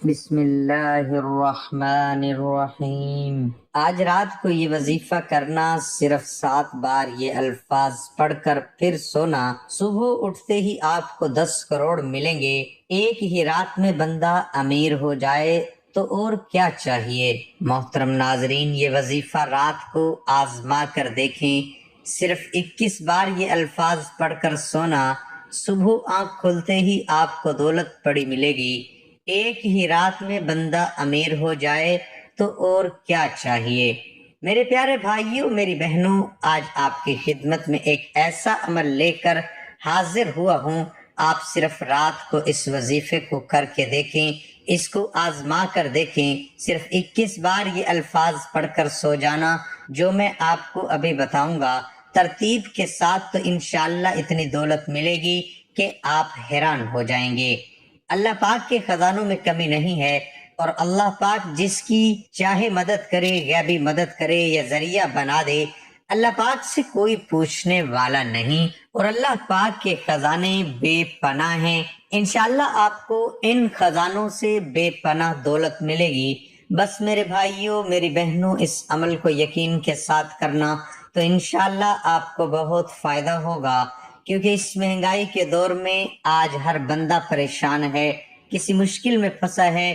بسم اللہ الرحمن الرحیم۔ آج رات کو یہ وظیفہ کرنا، صرف 7 بار یہ الفاظ پڑھ کر پھر سونا، صبح اٹھتے ہی آپ کو 10 کروڑ ملیں گے۔ ایک ہی رات میں بندہ امیر ہو جائے تو اور کیا چاہیے۔ محترم ناظرین، یہ وظیفہ رات کو آزما کر دیکھیں۔ صرف 21 بار یہ الفاظ پڑھ کر سونا، صبح آنکھ کھلتے ہی آپ کو دولت پڑی ملے گی۔ ایک ہی رات میں بندہ امیر ہو جائے تو اور کیا چاہیے۔ میرے پیارے بھائیوں، میری بہنوں، آج آپ کی خدمت میں ایک ایسا عمل لے کر حاضر ہوا ہوں۔ آپ صرف رات کو اس وظیفے کو کر کے دیکھیں، اس کو آزما کر دیکھیں۔ صرف 21 بار یہ الفاظ پڑھ کر سو جانا جو میں آپ کو ابھی بتاؤں گا، ترتیب کے ساتھ، تو انشاءاللہ اتنی دولت ملے گی کہ آپ حیران ہو جائیں گے۔ اللہ پاک کے خزانوں میں کمی نہیں ہے، اور اللہ پاک جس کی چاہے مدد کرے، غیبی مدد کرے یا ذریعہ بنا دے۔ اللہ پاک سے کوئی پوچھنے والا نہیں، اور اللہ پاک کے خزانے بے پناہ ہیں۔ انشاءاللہ آپ کو ان خزانوں سے بے پناہ دولت ملے گی۔ بس میرے بھائیوں، میری بہنوں، اس عمل کو یقین کے ساتھ کرنا، تو انشاءاللہ آپ کو بہت فائدہ ہوگا، کیونکہ اس مہنگائی کے دور میں آج ہر بندہ پریشان ہے، کسی مشکل میں پھنسا ہے،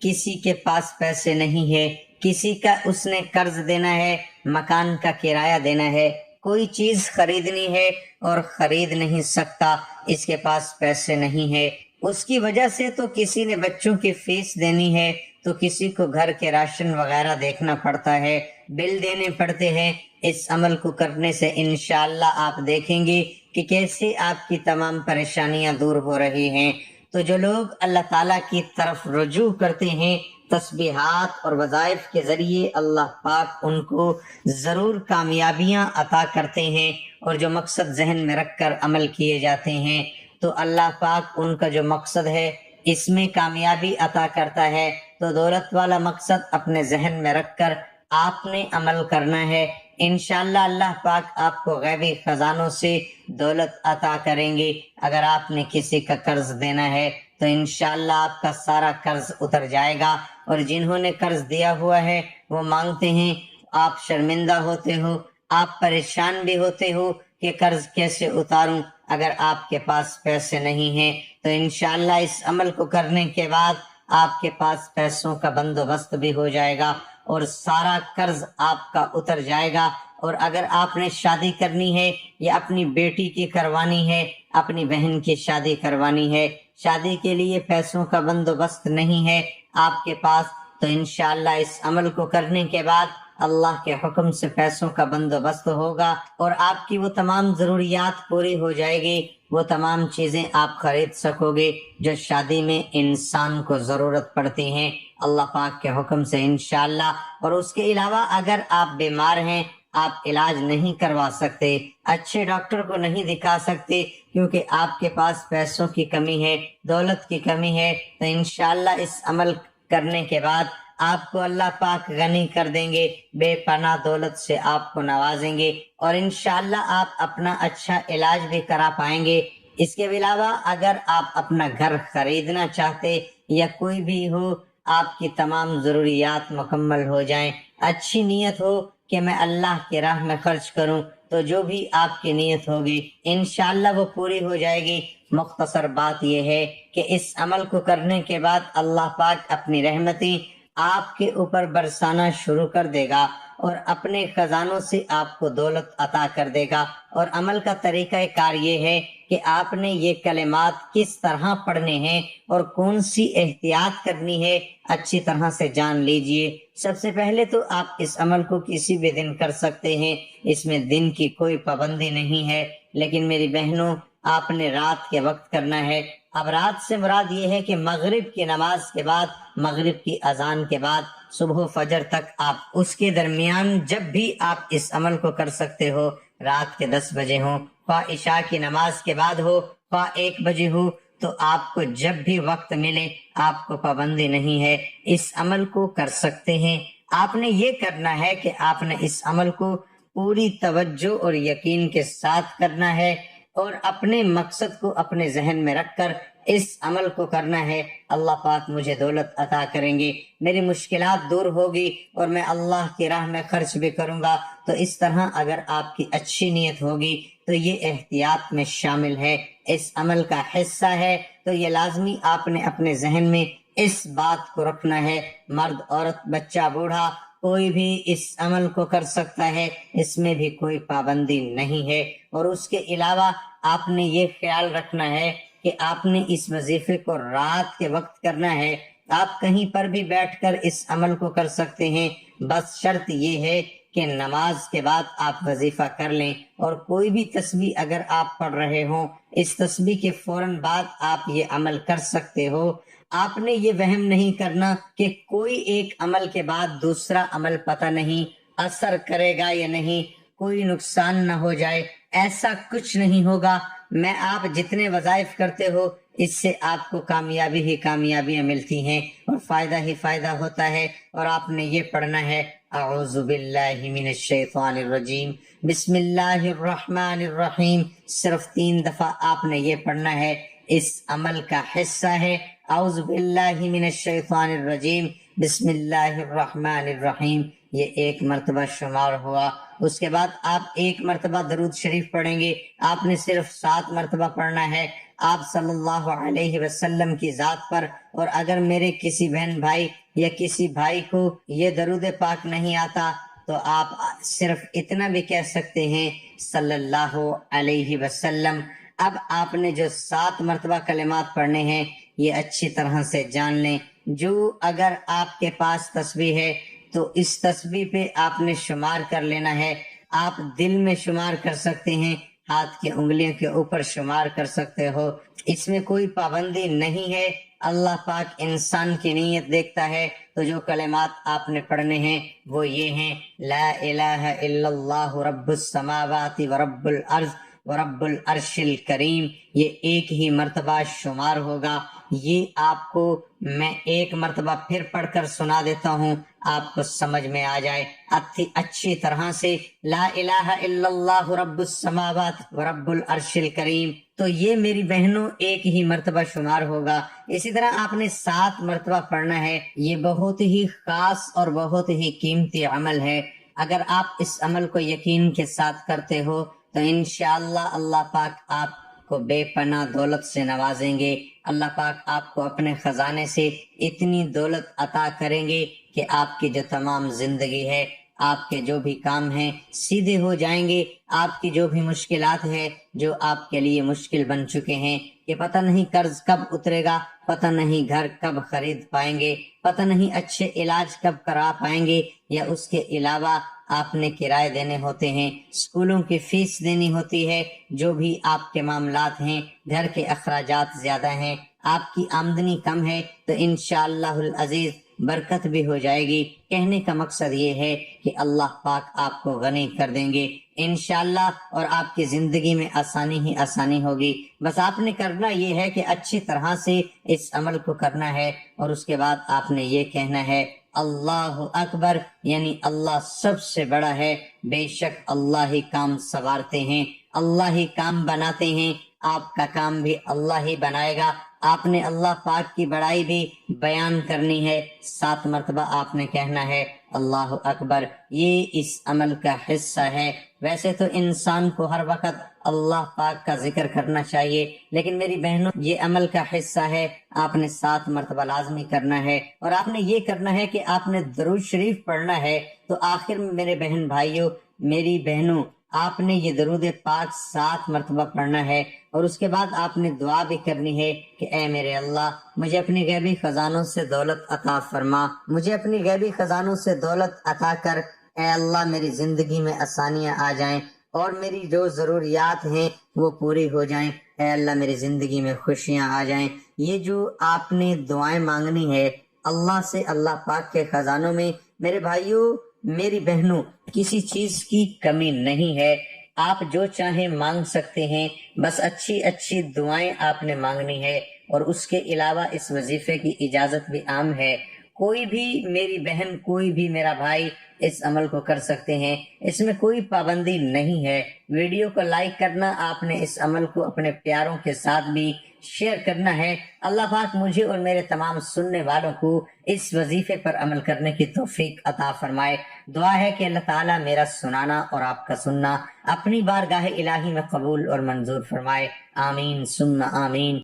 کسی کے پاس پیسے نہیں ہے، کسی کا اس نے قرض دینا ہے، مکان کا کرایہ دینا ہے، کوئی چیز خریدنی ہے اور خرید نہیں سکتا، اس کے پاس پیسے نہیں ہے۔ اس کی وجہ سے تو کسی نے بچوں کی فیس دینی ہے، تو کسی کو گھر کے راشن وغیرہ دیکھنا پڑتا ہے، بل دینے پڑتے ہیں۔ اس عمل کو کرنے سے انشاءاللہ آپ دیکھیں گے کہ کیسے آپ کی تمام پریشانیاں دور ہو رہی ہیں۔ تو جو لوگ اللہ تعالیٰ کی طرف رجوع کرتے ہیں تسبیحات اور وظائف کے ذریعے، اللہ پاک ان کو ضرور کامیابیاں عطا کرتے ہیں، اور جو مقصد ذہن میں رکھ کر عمل کیے جاتے ہیں تو اللہ پاک ان کا جو مقصد ہے اس میں کامیابی عطا کرتا ہے۔ تو دولت والا مقصد اپنے ذہن میں رکھ کر آپ نے عمل کرنا ہے۔ انشاءاللہ اللہ پاک آپ کو غیبی خزانوں سے دولت عطا کریں گے۔ اگر آپ نے کسی کا قرض دینا ہے تو انشاءاللہ آپ کا سارا قرض اتر جائے گا، اور جنہوں نے قرض دیا ہوا ہے وہ مانگتے ہیں، آپ شرمندہ ہوتے ہو، آپ پریشان بھی ہوتے ہو کہ قرض کیسے اتاروں۔ اگر آپ کے پاس پیسے نہیں ہیں تو انشاءاللہ اس عمل کو کرنے کے بعد آپ کے پاس پیسوں کا بندوبست بھی ہو جائے گا، اور سارا قرض آپ کا اتر جائے گا۔ اور اگر آپ نے شادی کرنی ہے یا اپنی بیٹی کی کروانی ہے، اپنی بہن کی شادی کروانی ہے، شادی کے لیے پیسوں کا بندوبست نہیں ہے آپ کے پاس، تو انشاءاللہ اس عمل کو کرنے کے بعد اللہ کے حکم سے پیسوں کا بندوبست ہوگا، اور آپ کی وہ تمام ضروریات پوری ہو جائے گی، وہ تمام چیزیں آپ خرید سکو گے جو شادی میں انسان کو ضرورت پڑتی ہیں اللہ پاک کے حکم سے انشاءاللہ۔ اور اس کے علاوہ اگر آپ بیمار ہیں، آپ علاج نہیں کروا سکتے، اچھے ڈاکٹر کو نہیں دکھا سکتے کیونکہ آپ کے پاس پیسوں کی کمی ہے، دولت کی کمی ہے، تو انشاءاللہ اس عمل کرنے کے بعد آپ کو اللہ پاک غنی کر دیں گے، بے پناہ دولت سے آپ کو نوازیں گے، اور انشاءاللہ آپ اپنا اچھا علاج بھی کرا پائیں گے۔ اس کے علاوہ اگر آپ اپنا گھر خریدنا چاہتے یا کوئی بھی ہو، آپ کی تمام ضروریات مکمل ہو جائیں، اچھی نیت ہو کہ میں اللہ کی راہ میں خرچ کروں، تو جو بھی آپ کی نیت ہوگی انشاءاللہ وہ پوری ہو جائے گی۔ مختصر بات یہ ہے کہ اس عمل کو کرنے کے بعد اللہ پاک اپنی رحمتیں آپ کے اوپر برسانا شروع کر دے گا، اور اپنے خزانوں سے آپ کو دولت عطا کر دے گا۔ اور عمل کا طریقہ کار یہ ہے کہ آپ نے یہ کلمات کس طرح پڑھنے ہیں اور کون سی احتیاط کرنی ہے، اچھی طرح سے جان لیجئے۔ سب سے پہلے تو آپ اس عمل کو کسی بھی دن کر سکتے ہیں، اس میں دن کی کوئی پابندی نہیں ہے، لیکن میری بہنوں آپ نے رات کے وقت کرنا ہے۔ اب رات سے مراد یہ ہے کہ مغرب کی نماز کے بعد، مغرب کی اذان کے بعد صبح فجر تک، آپ اس کے درمیان جب بھی آپ اس عمل کو کر سکتے ہو، رات کے 10 بجے ہو، خواہ عشاء کی نماز کے بعد ہو، خواہ 1 بجے ہو، تو آپ کو جب بھی وقت ملے، آپ کو پابندی نہیں ہے، اس عمل کو کر سکتے ہیں۔ آپ نے یہ کرنا ہے کہ آپ نے اس عمل کو پوری توجہ اور یقین کے ساتھ کرنا ہے، اور اپنے مقصد کو اپنے ذہن میں رکھ کر اس عمل کو کرنا ہے، اللہ پاک مجھے دولت عطا کریں گے، میری مشکلات دور ہوگی اور میں اللہ کی راہ میں خرچ بھی کروں گا۔ تو اس طرح اگر آپ کی اچھی نیت ہوگی تو یہ احتیاط میں شامل ہے، اس عمل کا حصہ ہے۔ تو یہ لازمی آپ نے اپنے ذہن میں اس بات کو رکھنا ہے، مرد عورت بچہ بوڑھا کوئی بھی اس عمل کو کر سکتا ہے، اس میں بھی کوئی پابندی نہیں ہے۔ اور اس کے علاوہ آپ نے یہ خیال رکھنا ہے کہ آپ نے اس وظیفے کو رات کے وقت کرنا ہے، آپ کہیں پر بھی بیٹھ کر اس عمل کو کر سکتے ہیں، بس شرط یہ ہے کہ نماز کے بعد آپ وظیفہ کر لیں، اور کوئی بھی تسبیح اگر آپ پڑھ رہے ہوں اس تسبیح کے فوراً بعد آپ یہ عمل کر سکتے ہو۔ آپ نے یہ وہم نہیں کرنا کہ کوئی ایک عمل کے بعد دوسرا عمل پتہ نہیں اثر کرے گا یا نہیں، کوئی نقصان نہ ہو جائے، ایسا کچھ نہیں ہوگا۔ میں آپ جتنے وظائف کرتے ہو اس سے آپ کو کامیابی ہی کامیابیاں ملتی ہیں اور فائدہ ہی فائدہ ہوتا ہے۔ اور آپ نے یہ پڑھنا ہے اعوذ باللہ من الشیطان الرجیم بسم اللہ الرحمن الرحیم، صرف 3 دفعہ آپ نے یہ پڑھنا ہے، اس عمل کا حصہ ہے اعوذ باللہ من الشیطان الرجیم بسم اللہ الرحمن الرحیم، یہ 1 مرتبہ شمار ہوا۔ اس کے بعد آپ 1 مرتبہ درود شریف پڑھیں گے، آپ نے صرف 7 مرتبہ پڑھنا ہے آپ صلی اللہ علیہ وسلم کی ذات پر۔ اور اگر میرے کسی بہن بھائی یا کسی بھائی کو یہ درود پاک نہیں آتا تو آپ صرف اتنا بھی کہہ سکتے ہیں صلی اللہ علیہ وسلم۔ اب آپ نے جو 7 مرتبہ کلمات پڑھنے ہیں یہ اچھی طرح سے جان لیں۔ جو اگر آپ کے پاس تسبیح ہے تو اس تسبیح پہ آپ نے شمار کر لینا ہے، آپ دل میں شمار کر سکتے ہیں، ہاتھ کی انگلیوں کے اوپر شمار کر سکتے ہو، اس میں کوئی پابندی نہیں ہے۔ اللہ پاک انسان کی نیت دیکھتا ہے۔ تو جو کلمات آپ نے پڑھنے ہیں وہ یہ ہیں، لا الہ الا اللہ رب السماوات ورب الارض ورب العرش الکریم، یہ 1 ہی مرتبہ شمار ہوگا۔ یہ آپ کو میں 1 مرتبہ پھر پڑھ کر سنا دیتا ہوں، آپ کو سمجھ میں آ جائے اچھی طرح سے، لا الہ الا اللہ رب السماوات ورب العرش الکریم۔ تو یہ میری بہنوں 1 ہی مرتبہ شمار ہوگا۔ اسی طرح آپ نے 7 مرتبہ پڑھنا ہے، یہ بہت ہی خاص اور بہت ہی قیمتی عمل ہے۔ اگر آپ اس عمل کو یقین کے ساتھ کرتے ہو تو انشاءاللہ اللہ پاک آپ کو بے پناہ دولت سے نوازیں گے، اللہ پاک آپ کو اپنے خزانے سے اتنی دولت عطا کریں گے کہ آپ کی جو تمام زندگی ہے، آپ کے جو بھی کام ہیں سیدھے ہو جائیں گے۔ آپ کی جو بھی مشکلات ہیں جو آپ کے لیے مشکل بن چکے ہیں کہ پتہ نہیں قرض کب اترے گا، پتہ نہیں گھر کب خرید پائیں گے، پتہ نہیں اچھے علاج کب کرا پائیں گے، یا اس کے علاوہ آپ نے کرائے دینے ہوتے ہیں، اسکولوں کی فیس دینی ہوتی ہے، جو بھی آپ کے معاملات ہیں، گھر کے اخراجات زیادہ ہیں، آپ کی آمدنی کم ہے، تو انشاءاللہ العزیز برکت بھی ہو جائے گی۔ کہنے کا مقصد یہ ہے کہ اللہ پاک آپ کو غنی کر دیں گے انشاءاللہ، اور آپ کی زندگی میں آسانی ہی آسانی ہوگی۔ بس آپ نے کرنا یہ ہے کہ اچھی طرح سے اس عمل کو کرنا ہے، اور اس کے بعد آپ نے یہ کہنا ہے اللہ اکبر، یعنی اللہ سب سے بڑا ہے، بے شک اللہ ہی کام سنوارتے ہیں، اللہ ہی کام بناتے ہیں، آپ کا کام بھی اللہ ہی بنائے گا۔ آپ نے اللہ پاک کی بڑائی بھی بیان کرنی ہے، 7 مرتبہ آپ نے کہنا ہے اللہ اکبر، یہ اس عمل کا حصہ ہے۔ ویسے تو انسان کو ہر وقت اللہ پاک کا ذکر کرنا چاہیے، لیکن میری بہنوں یہ عمل کا حصہ ہے، آپ نے 7 مرتبہ لازمی کرنا ہے۔ اور آپ نے یہ کرنا ہے کہ آپ نے درود شریف پڑھنا ہے، تو آخر میں میرے بہن بھائیوں، میری بہنوں، آپ نے یہ درود پاک 7 مرتبہ پڑھنا ہے، اور اس کے بعد آپ نے دعا بھی کرنی ہے کہ اے میرے اللہ، مجھے اپنی غیبی خزانوں سے دولت عطا فرما، مجھے اپنی غیبی خزانوں سے دولت عطا کر، اے اللہ میری زندگی میں آسانیاں آ جائیں اور میری جو ضروریات ہیں وہ پوری ہو جائیں، اے اللہ میری زندگی میں خوشیاں آ جائیں۔ یہ جو آپ نے دعائیں مانگنی ہے اللہ سے، اللہ پاک کے خزانوں میں میرے بھائیوں میری بہنوں کسی چیز کی کمی نہیں ہے، آپ جو چاہیں مانگ سکتے ہیں، بس اچھی اچھی دعائیں آپ نے مانگنی ہے۔ اور اس کے علاوہ اس وظیفے کی اجازت بھی عام ہے، کوئی بھی میری بہن، کوئی بھی میرا بھائی اس عمل کو کر سکتے ہیں، اس میں کوئی پابندی نہیں ہے۔ ویڈیو کو لائک کرنا، آپ نے اس عمل کو اپنے پیاروں کے ساتھ بھی شیئر کرنا ہے۔ اللہ پاک مجھے اور میرے تمام سننے والوں کو اس وظیفے پر عمل کرنے کی توفیق عطا فرمائے۔ دعا ہے کہ اللہ تعالیٰ میرا سنانا اور آپ کا سننا اپنی بارگاہ الہی میں قبول اور منظور فرمائے۔ آمین ثم آمین۔